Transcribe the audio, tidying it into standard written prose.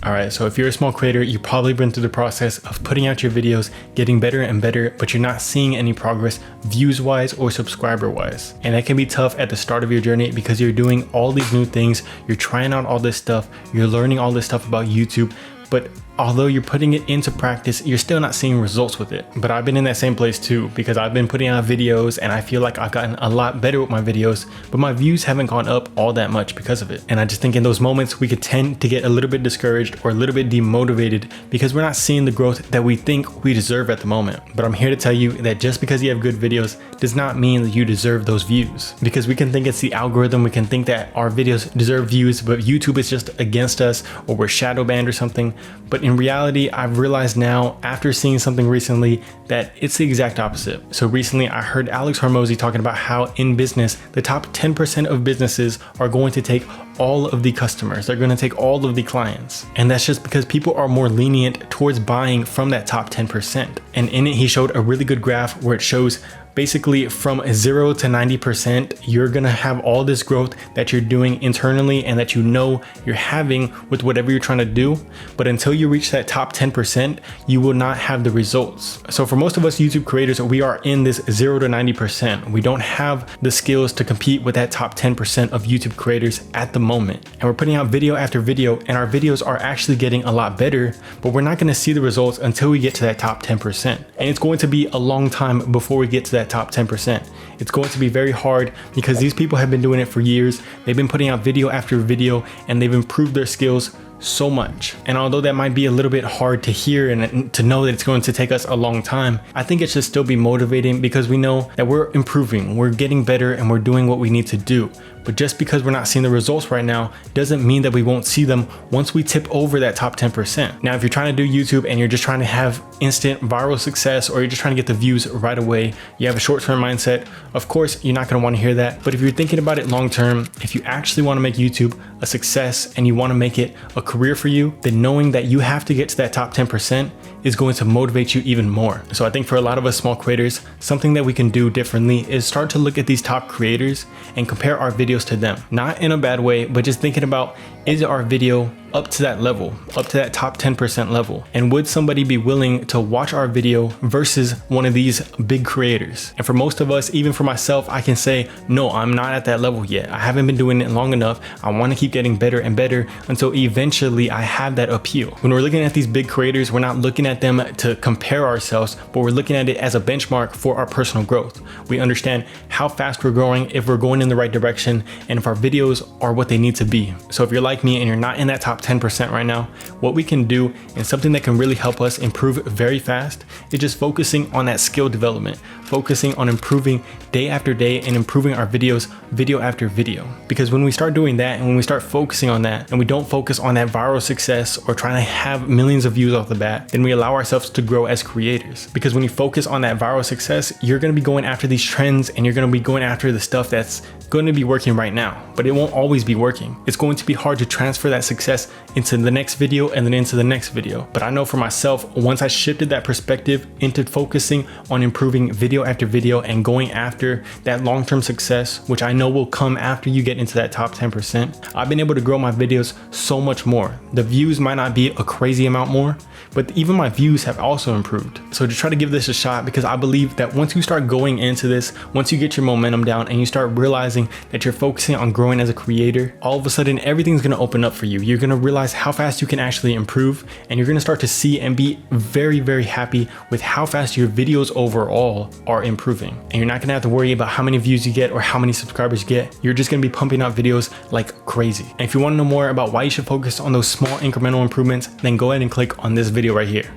Alright, so if you're a small creator, you've probably been through the process of putting out your videos, getting better and better, but you're not seeing any progress views-wise or subscriber-wise. And that can be tough at the start of your journey because you're doing all these new things, you're trying out all this stuff, you're learning all this stuff about YouTube, but although you're putting it into practice, you're still not seeing results with it. But I've been in that same place too, because I've been putting out videos and I feel like I've gotten a lot better with my videos, but my views haven't gone up all that much because of it. And I just think in those moments, we could tend to get a little bit discouraged or a little bit demotivated because we're not seeing the growth that we think we deserve at the moment. But I'm here to tell you that just because you have good videos does not mean that you deserve those views, because we can think it's the algorithm. We can think that our videos deserve views, but YouTube is just against us, or we're shadow banned or something. But in reality, I've realized now after seeing something recently that it's the exact opposite. So recently I heard Alex Hormozy talking about how in business, the top 10% of businesses are going to take all of the customers. They're going to take all of the clients. And that's just because people are more lenient towards buying from that top 10%. And in it, he showed a really good graph where it shows basically from 0 to 90%, you're gonna have all this growth that you're doing internally and that you know you're having with whatever you're trying to do. But until you reach that top 10%, you will not have the results. So for most of us YouTube creators, we are in this 0 to 90%. We don't have the skills to compete with that top 10% of YouTube creators at the moment. And we're putting out video after video, and our videos are actually getting a lot better, but we're not gonna see the results until we get to that top 10%. And it's going to be a long time before we get to that top 10%. It's going to be very hard because these people have been doing it for years. They've been putting out video after video and they've improved their skills so much. And although that might be a little bit hard to hear and to know that it's going to take us a long time, I think it should still be motivating because we know that we're improving, we're getting better, and we're doing what we need to do. But just because we're not seeing the results right now doesn't mean that we won't see them once we tip over that top 10%. Now, if you're trying to do YouTube and you're just trying to have instant viral success, or you're just trying to get the views right away, you have a short-term mindset, of course, you're not going to want to hear that. But if you're thinking about it long-term, if you actually want to make YouTube a success and you want to make it a career for you, then knowing that you have to get to that top 10% is going to motivate you even more. So I think for a lot of us small creators, something that we can do differently is start to look at these top creators and compare our videos to them. Not in a bad way, but just thinking about, is our video up to that level, up to that top 10% level? And would somebody be willing to watch our video versus one of these big creators? And for most of us, even for myself, I can say, no, I'm not at that level yet. I haven't been doing it long enough. I want to keep getting better and better until eventually I have that appeal. When we're looking at these big creators, we're not looking at them to compare ourselves, but we're looking at it as a benchmark for our personal growth. We understand how fast we're growing, if we're going in the right direction, and if our videos are what they need to be. So if you're like me and you're not in that top 10% right now, what we can do, and something that can really help us improve very fast, is just focusing on that skill development, focusing on improving day after day and improving our videos video after video. Because when we start doing that and when we start focusing on that and we don't focus on that viral success or trying to have millions of views off the bat, then we allow ourselves to grow as creators. Because when you focus on that viral success, you're going to be going after these trends and you're going to be going after the stuff that's going to be working right now, but it won't always be working. It's going to be hard to transfer that success into the next video and then into the next video. But I know for myself, once I shifted that perspective into focusing on improving video after video and going after that long-term success, which I know will come after you get into that top 10%, I've been able to grow my videos so much more. The views might not be a crazy amount more, but even my views have also improved. So to try to give this a shot, because I believe that once you start going into this, once you get your momentum down and you start realizing that you're focusing on growing as a creator, all of a sudden everything's going to open up for you. You're going to realize how fast you can actually improve, and you're going to start to see and be very, very happy with how fast your videos overall are improving. And you're not going to have to worry about how many views you get or how many subscribers you get. You're just going to be pumping out videos like crazy. And if you want to know more about why you should focus on those small incremental improvements, then go ahead and click on this video right here.